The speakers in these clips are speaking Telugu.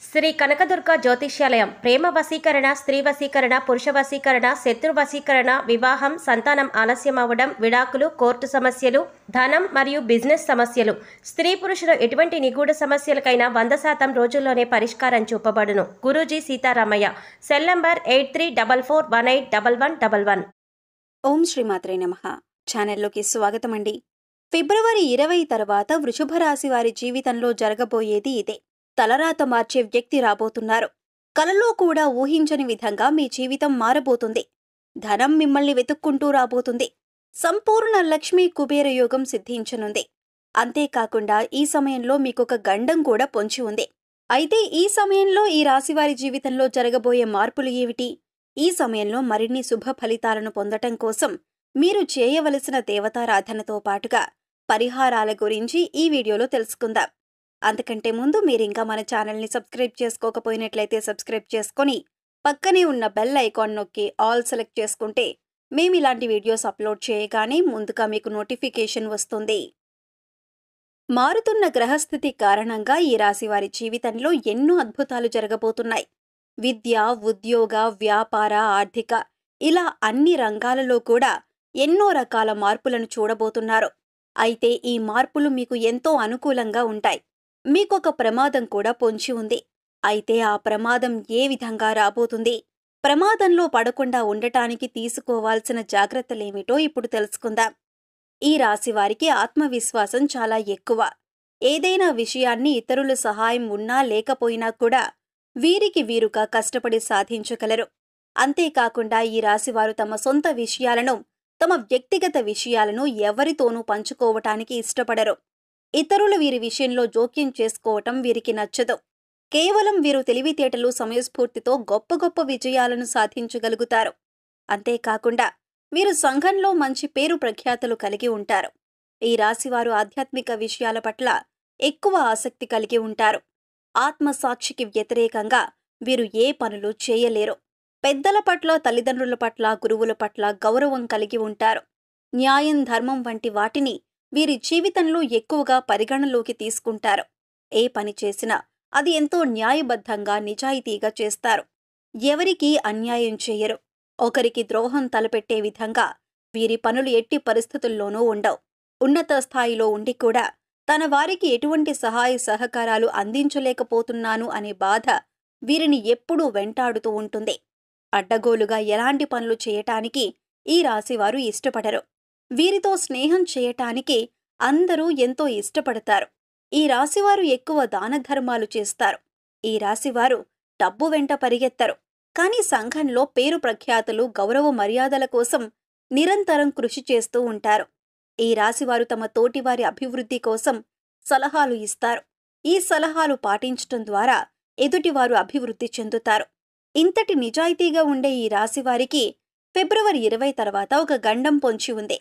శ్రీ కనకదుర్గ జ్యోతిష్యాలయం ప్రేమ వశీకరణ, స్త్రీ వశీకరణ, పురుష వశీకరణ, శత్రు వశీకరణ, వివాహం, సంతానం ఆలస్యం అవ్వడం, విడాకులు, కోర్టు సమస్యలు, ధనం మరియు బిజినెస్ సమస్యలు, స్త్రీ పురుషుల ఎటువంటి నిగూఢ సమస్యలకైనా 100% రోజుల్లోనే పరిష్కారం చూపబడును. గురూజీ సీతారామయ్య. Cell number 8344181111. ఓం శ్రీమాత్రే నమః. ఛానల్లోకి స్వాగతం అండి. ఫిబ్రవరి 20 తర్వాత వృషభ రాశి వారి జీవితంలో జరగబోయేది ఇదే. తలరాత మార్చే వ్యక్తి రాబోతున్నారు. కలలో కూడా ఊహించని విధంగా మీ జీవితం మారబోతుంది. ధనం మిమ్మల్ని వెతుక్కుంటూ రాబోతుంది. సంపూర్ణ లక్ష్మీ కుబేర యోగం సిద్ధించనుంది. అంతేకాకుండా ఈ సమయంలో మీకొక గండం కూడా పొంచి ఉంది. అయితే ఈ సమయంలో ఈ రాశివారి జీవితంలో జరగబోయే మార్పులు ఏమిటి? ఈ సమయంలో మరిన్ని శుభ ఫలితాలను పొందటం కోసం మీరు చేయవలసిన దేవతారాధనతో పాటుగా పరిహారాల గురించి ఈ వీడియోలో తెలుసుకుందాం. అంతకంటే ముందు మీరింకా మన ఛానల్ని సబ్స్క్రైబ్ చేసుకోకపోయినట్లయితే సబ్స్క్రైబ్ చేసుకొని పక్కనే ఉన్న బెల్ ఐకాన్ నొక్కి ఆల్ సెలెక్ట్ చేసుకుంటే మేమిలాంటి వీడియోస్ అప్లోడ్ చేయగానే ముందుగా మీకు నోటిఫికేషన్ వస్తుంది. మారుతున్న గ్రహస్థితి కారణంగా ఈ రాశి వారి జీవితంలో ఎన్నో అద్భుతాలు జరగబోతున్నాయి. విద్య, ఉద్యోగ, వ్యాపార, ఆర్థిక ఇలా అన్ని రంగాలలో కూడా ఎన్నో రకాల మార్పులను చూడబోతున్నారు. అయితే ఈ మార్పులు మీకు ఎంతో అనుకూలంగా ఉంటాయి. మీకొక ప్రమాదం కూడా పొంచి ఉంది. అయితే ఆ ప్రమాదం ఏ విధంగా రాబోతుంది? ప్రమాదంలో పడకుండా ఉండటానికి తీసుకోవాల్సిన జాగ్రత్తలేమిటో ఇప్పుడు తెలుసుకుందాం. ఈ రాశి వారికి ఆత్మవిశ్వాసం చాలా ఎక్కువ. ఏదైనా విషయాన్ని ఇతరుల సహాయం ఉన్నా లేకపోయినా కూడా వీరికి వీరుగా కష్టపడి సాధించగలరు. అంతేకాకుండా ఈ రాశివారు తమ సొంత విషయాలను, తమ వ్యక్తిగత విషయాలను ఎవరితోనూ పంచుకోవటానికి ఇష్టపడరు. ఇతరులు వీరి విషయంలో జోక్యం చేసుకోవటం వీరికి నచ్చదు. కేవలం వీరు తెలివితేటలు, సమయస్ఫూర్తితో గొప్ప గొప్ప విజయాలను సాధించగలుగుతారు. అంతేకాకుండా వీరు సంఘంలో మంచి పేరు ప్రఖ్యాతులు కలిగి ఉంటారు. ఈ రాశివారు ఆధ్యాత్మిక విషయాల పట్ల ఎక్కువ ఆసక్తి కలిగి ఉంటారు. ఆత్మసాక్షికి వ్యతిరేకంగా వీరు ఏ పనులు చేయలేరు. పెద్దల పట్ల, తల్లిదండ్రుల పట్ల, గురువుల పట్ల గౌరవం కలిగి ఉంటారు. న్యాయం, ధర్మం వంటి వాటిని వీరి జీవితంలో ఎక్కువగా పరిగణలోకి తీసుకుంటారు. ఏ పని చేసినా అది ఎంతో న్యాయబద్ధంగా, నిజాయితీగా చేస్తారు. ఎవరికీ అన్యాయం చేయరు. ఒకరికి ద్రోహం తలపెట్టే విధంగా వీరి పనులు ఎట్టి పరిస్థితుల్లోనూ ఉండవు. ఉన్నత స్థాయిలో ఉండి కూడా తన వారికి ఎటువంటి సహాయ సహకారాలు అందించలేకపోతున్నాను అనే బాధ వీరిని ఎప్పుడూ వెంటాడుతూ ఉంటుంది. అడ్డగోలుగా ఎలాంటి పనులు చేయటానికి ఈ రాశివారు ఇష్టపడరు. వీరితో స్నేహం చేయటానికి అందరూ ఎంతో ఇష్టపడతారు. ఈ రాశివారు ఎక్కువ దాన ధర్మాలు చేస్తారు. ఈ రాశివారు డబ్బు వెంట పరిగెత్తరు. కానీ సంఘంలో పేరు ప్రఖ్యాతులు, గౌరవ మర్యాదల కోసం నిరంతరం కృషి చేస్తూ ఉంటారు. ఈ రాశివారు తమ తోటివారి అభివృద్ధి కోసం సలహాలు ఇస్తారు. ఈ సలహాలు పాటించటం ద్వారా ఎదుటివారు అభివృద్ధి చెందుతారు. ఇంతటి నిజాయితీగా ఉండే ఈ రాశివారికి ఫిబ్రవరి 20 తర్వాత ఒక గండం పొంచి ఉంది.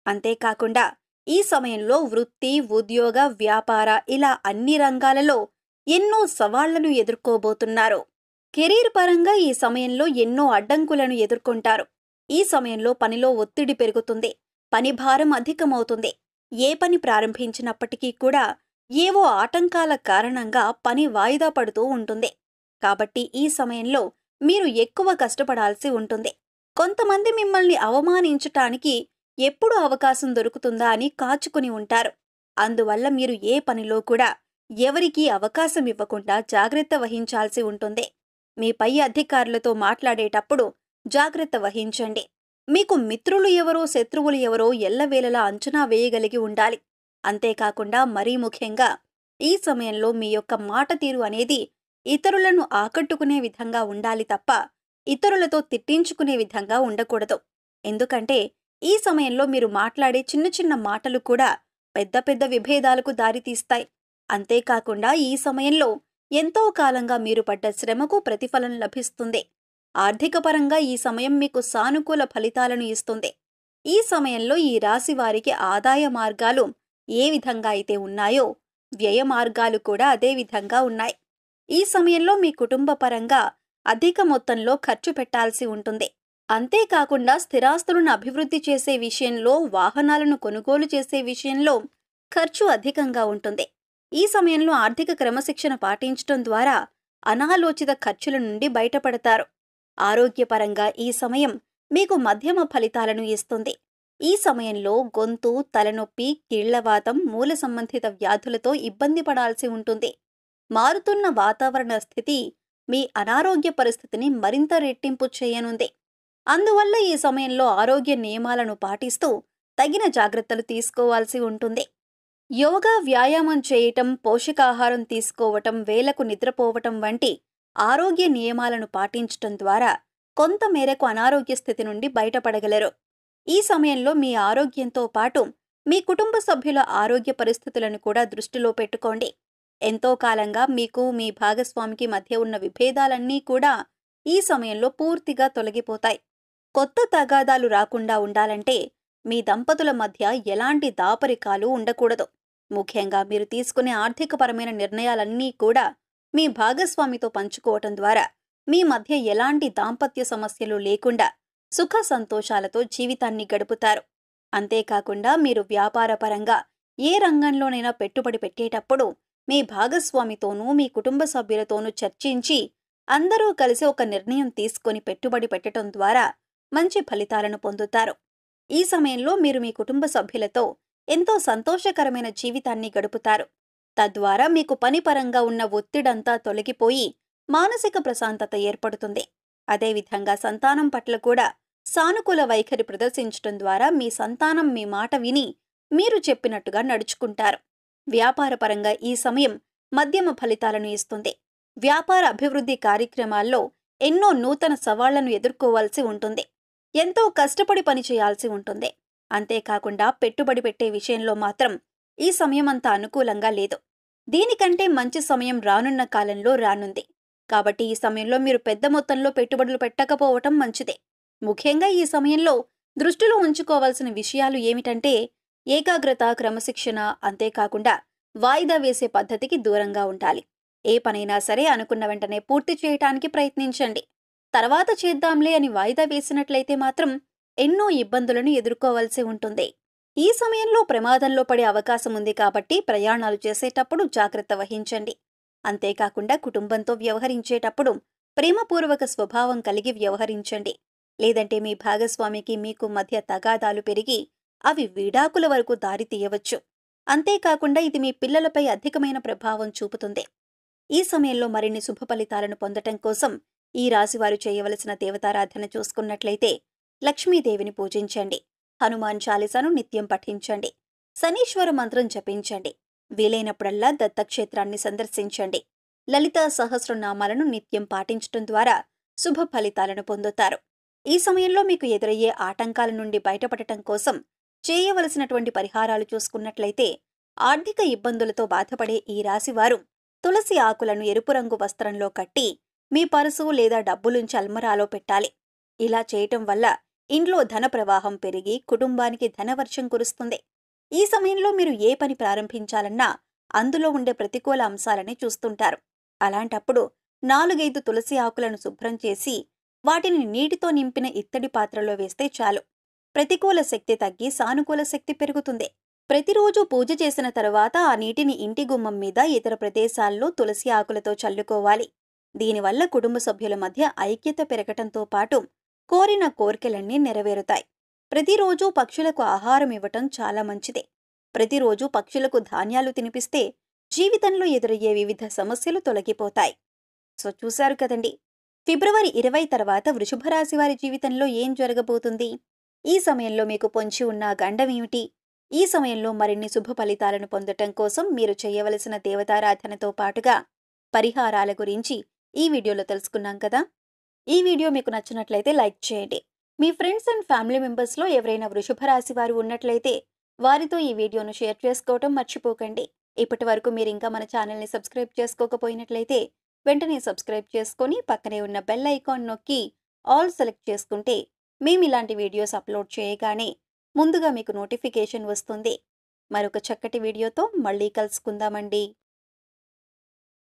అంతేకాకుండా ఈ సమయంలో వృత్తి, ఉద్యోగ, వ్యాపార ఇలా అన్ని రంగాలలో ఎన్నో సవాళ్లను ఎదుర్కోబోతున్నారు. కెరీర్ పరంగా ఈ సమయంలో ఎన్నో అడ్డంకులను ఎదుర్కొంటారు. ఈ సమయంలో పనిలో ఒత్తిడి పెరుగుతుంది. పని భారం అధికమవుతుంది. ఏ పని ప్రారంభించినప్పటికీ కూడా ఏవో ఆటంకాల కారణంగా పని వాయిదా పడుతూ ఉంటుంది. కాబట్టి ఈ సమయంలో మీరు ఎక్కువ కష్టపడాల్సి ఉంటుంది. కొంతమంది మిమ్మల్ని అవమానించటానికి ఎప్పుడు అవకాశం దొరుకుతుందా అని కాచుకుని ఉంటారు. అందువల్ల మీరు ఏ పనిలో కూడా ఎవరికీ అవకాశం ఇవ్వకుండా జాగ్రత్త వహించాల్సి ఉంటుంది. మీ పై అధికారులతో మాట్లాడేటప్పుడు జాగ్రత్త వహించండి. మీకు మిత్రులు ఎవరో, శత్రువులు ఎవరో ఎల్లవేళలా అంచనా వేయగలిగి ఉండాలి. అంతేకాకుండా మరీ ముఖ్యంగా ఈ సమయంలో మీ యొక్క మాట తీరు అనేది ఇతరులను ఆకట్టుకునే విధంగా ఉండాలి తప్ప ఇతరులతో తిట్టించుకునే విధంగా ఉండకూడదు. ఎందుకంటే ఈ సమయంలో మీరు మాట్లాడే చిన్న చిన్న మాటలు కూడా పెద్ద పెద్ద విభేదాలకు దారితీస్తాయి. అంతేకాకుండా ఈ సమయంలో ఎంతో కాలంగా మీరు పడ్డ శ్రమకు ప్రతిఫలం లభిస్తుంది. ఆర్థికపరంగా ఈ సమయం మీకు సానుకూల ఫలితాలను ఇస్తుంది. ఈ సమయంలో ఈ రాశి వారికి ఆదాయ మార్గాలు ఏ విధంగా అయితే ఉన్నాయో వ్యయ మార్గాలు కూడా అదే విధంగా ఉన్నాయి. ఈ సమయంలో మీ కుటుంబ పరంగా అధిక మొత్తంలో ఖర్చు పెట్టాల్సి ఉంటుంది. అంతేకాకుండా స్థిరాస్తులను అభివృద్ధి చేసే విషయంలో, వాహనాలను కొనుగోలు చేసే విషయంలో ఖర్చు అధికంగా ఉంటుంది. ఈ సమయంలో ఆర్థిక క్రమశిక్షణ పాటించడం ద్వారా అనాలోచిత ఖర్చుల నుండి బయటపడతారు. ఆరోగ్యపరంగా ఈ సమయం మీకు మధ్యమ ఫలితాలను ఇస్తుంది. ఈ సమయంలో గొంతు, తలనొప్పి, కీళ్లవాతం, మూల సంబంధిత వ్యాధులతో ఇబ్బంది పడాల్సి ఉంటుంది. మారుతున్న వాతావరణ స్థితి మీ అనారోగ్య పరిస్థితిని మరింత రెట్టింపు చేయనుంది. అందువల్ల ఈ సమయంలో ఆరోగ్య నియమాలను పాటిస్తూ తగిన జాగ్రత్తలు తీసుకోవాల్సి ఉంటుంది. యోగా, వ్యాయామం చేయటం, పోషకాహారం తీసుకోవటం, వేళకు నిద్రపోవటం వంటి ఆరోగ్య నియమాలను పాటించటం ద్వారా కొంత మేరకు అనారోగ్య స్థితి నుండి బయటపడగలరు. ఈ సమయంలో మీ ఆరోగ్యంతో పాటు మీ కుటుంబ సభ్యుల ఆరోగ్య పరిస్థితులను కూడా దృష్టిలో పెట్టుకోండి. ఎంతో కాలంగా మీకు మీ భాగస్వామికి మధ్య ఉన్న విభేదాలన్నీ కూడా ఈ సమయంలో పూర్తిగా తొలగిపోతాయి. కొత్త తగాదాలు రాకుండా ఉండాలంటే మీ దంపతుల మధ్య ఎలాంటి దాపరికాలు ఉండకూడదు. ముఖ్యంగా మీరు తీసుకునే ఆర్థికపరమైన నిర్ణయాలన్నీ కూడా మీ భాగస్వామితో పంచుకోవటం ద్వారా మీ మధ్య ఎలాంటి దాంపత్య సమస్యలు లేకుండా సుఖ సంతోషాలతో జీవితాన్ని గడుపుతారు. అంతేకాకుండా మీరు వ్యాపారపరంగా ఏ రంగంలోనైనా పెట్టుబడి పెట్టేటప్పుడు మీ భాగస్వామితోనూ మీ కుటుంబ సభ్యులతోనూ చర్చించి అందరూ కలిసి ఒక నిర్ణయం తీసుకొని పెట్టుబడి పెట్టడం ద్వారా మంచి ఫలితాలను పొందుతారు. ఈ సమయంలో మీరు మీ కుటుంబ సభ్యులతో ఎంతో సంతోషకరమైన జీవితాన్ని గడుపుతారు. తద్వారా మీకు పనిపరంగా ఉన్న ఒత్తిడంతా తొలగిపోయి మానసిక ప్రశాంతత ఏర్పడుతుంది. అదేవిధంగా సంతానం పట్ల కూడా సానుకూల వైఖరి ప్రదర్శించడం ద్వారా మీ సంతానం మీ మాట విని మీరు చెప్పినట్టుగా నడుచుకుంటారు. వ్యాపారపరంగా ఈ సమయం మధ్యమ ఫలితాలను ఇస్తుంది. వ్యాపార అభివృద్ధి కార్యక్రమాల్లో ఎన్నో నూతన సవాళ్లను ఎదుర్కోవాల్సి ఉంటుంది. ఎంతో కష్టపడి పనిచేయాల్సి ఉంటుంది. అంతేకాకుండా పెట్టుబడి పెట్టే విషయంలో మాత్రం ఈ సమయం అంత అనుకూలంగా లేదు. దీనికంటే మంచి సమయం రానున్న కాలంలో రానుంది. కాబట్టి ఈ సమయంలో మీరు పెద్ద మొత్తంలో పెట్టుబడులు పెట్టకపోవటం మంచిదే. ముఖ్యంగా ఈ సమయంలో దృష్టిలో ఉంచుకోవాల్సిన విషయాలు ఏమిటంటే ఏకాగ్రత, క్రమశిక్షణ, అంతేకాకుండా వాయిదా వేసే పద్ధతికి దూరంగా ఉండాలి. ఏ పనైనా సరే అనుకున్న వెంటనే పూర్తి చేయటానికి ప్రయత్నించండి. తర్వాత చేద్దాంలే అని వాయిదా వేసినట్లయితే మాత్రం ఎన్నో ఇబ్బందులను ఎదుర్కోవాల్సి ఉంటుంది. ఈ సమయంలో ప్రమాదంలో పడే అవకాశం ఉంది కాబట్టి ప్రయాణాలు చేసేటప్పుడు జాగ్రత్త వహించండి. అంతేకాకుండా కుటుంబంతో వ్యవహరించేటప్పుడు ప్రేమపూర్వక స్వభావం కలిగి వ్యవహరించండి. లేదంటే మీ భాగస్వామికి మీకు మధ్య తగాదాలు పెరిగి అవి విడాకుల వరకు దారి తీయవచ్చు. అంతేకాకుండా ఇది మీ పిల్లలపై అధికమైన ప్రభావం చూపుతుంది. ఈ సమయంలో మరిన్ని శుభ ఫలితాలను పొందటం కోసం ఈ రాశివారు చేయవలసిన దేవతారాధన చూసుకున్నట్లయితే లక్ష్మీదేవిని పూజించండి. హనుమాన్ చాలీసాను నిత్యం పఠించండి. శనీశ్వర మంత్రం జపించండి. వీలైనప్పుడల్లా దత్తక్షేత్రాన్ని సందర్శించండి. లలితా సహస్రనామాలను నిత్యం పాటించటం ద్వారా శుభ ఫలితాలను పొందుతారు. ఈ సమయంలో మీకు ఎదురయ్యే ఆటంకాల నుండి బయటపడటం కోసం చేయవలసినటువంటి పరిహారాలు చూసుకున్నట్లయితే ఆర్థిక ఇబ్బందులతో బాధపడే ఈ రాశివారు తులసి ఆకులను ఎరుపు రంగు వస్త్రంలో కట్టి మీ పర్సు లేదా డబ్బులుంచి అల్మరాలో పెట్టాలి. ఇలా చేయటం వల్ల ఇంట్లో ధన ప్రవాహం పెరిగి కుటుంబానికి ధనవర్షం కురుస్తుంది. ఈ సమయంలో మీరు ఏ పని ప్రారంభించాలన్నా అందులో ఉండే ప్రతికూల అంశాలని చూస్తుంటారు. అలాంటప్పుడు 4-5 తులసి ఆకులను శుభ్రం చేసి వాటిని నీటితో నింపిన ఇత్తడి పాత్రలో వేస్తే చాలు. ప్రతికూల శక్తి తగ్గి సానుకూల శక్తి పెరుగుతుంది. ప్రతిరోజు పూజ చేసిన తర్వాత ఆ నీటిని ఇంటి గుమ్మం మీద, ఇతర ప్రదేశాల్లో తులసి ఆకులతో చల్లుకోవాలి. దీనివల్ల కుటుంబ సభ్యుల మధ్య ఐక్యత పెరగటంతో పాటు కోరిన కోరికలన్నీ నెరవేరుతాయి. ప్రతిరోజు పక్షులకు ఆహారం ఇవ్వటం చాలా మంచిదే. ప్రతిరోజు పక్షులకు ధాన్యాలు తినిపిస్తే జీవితంలో ఎదురయ్యే వివిధ సమస్యలు తొలగిపోతాయి. సో చూశారు కదండి, ఫిబ్రవరి 20 తర్వాత వృషభ రాశి వారి జీవితంలో ఏం జరగబోతుంది? ఈ సమయంలో మీకు పొంచి ఉన్న గండం ఏమిటి? ఈ సమయంలో మరిన్ని శుభ ఫలితాలను పొందటం కోసం మీరు చేయవలసిన దేవతారాధనతో పాటుగా పరిహారాల గురించి ఈ వీడియోలో తెలుసుకున్నాం కదా. ఈ వీడియో మీకు నచ్చినట్లయితే లైక్ చేయండి. మీ ఫ్రెండ్స్ అండ్ ఫ్యామిలీ మెంబర్స్లో ఎవరైనా వృషభ రాశి వారు ఉన్నట్లయితే వారితో ఈ వీడియోను షేర్ చేసుకోవటం మర్చిపోకండి. ఇప్పటి వరకు మీరు ఇంకా మన ఛానల్ని సబ్స్క్రైబ్ చేసుకోకపోయినట్లయితే వెంటనే సబ్స్క్రైబ్ చేసుకొని పక్కనే ఉన్న బెల్ ఐకాన్ నొక్కి ఆల్ సెలెక్ట్ చేసుకుంటే మేము ఇలాంటి వీడియోస్ అప్లోడ్ చేయగానే ముందుగా మీకు నోటిఫికేషన్ వస్తుంది. మరొక చక్కటి వీడియోతో మళ్ళీ కలుసుకుందామండి.